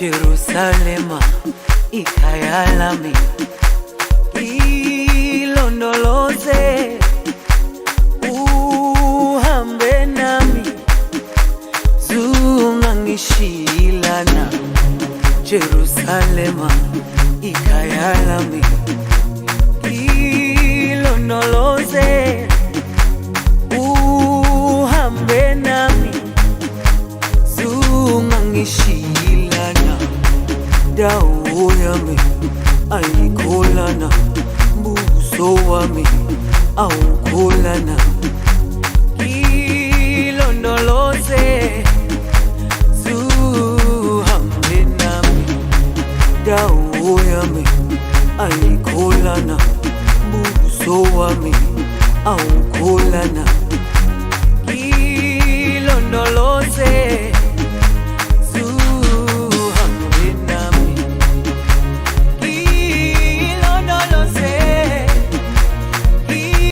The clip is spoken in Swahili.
Jerusalema ikhaya lami, ilondoloze uhambe nami, zungangishilana. Jerusalema ikhaya lami, ilondoloze uhambe nami, zungangishilana. Dawo yami ayikholana, buso wami awukholana. Ilondoloze zuhambe nami, dawo yami ayikholana, buso wami awukholana.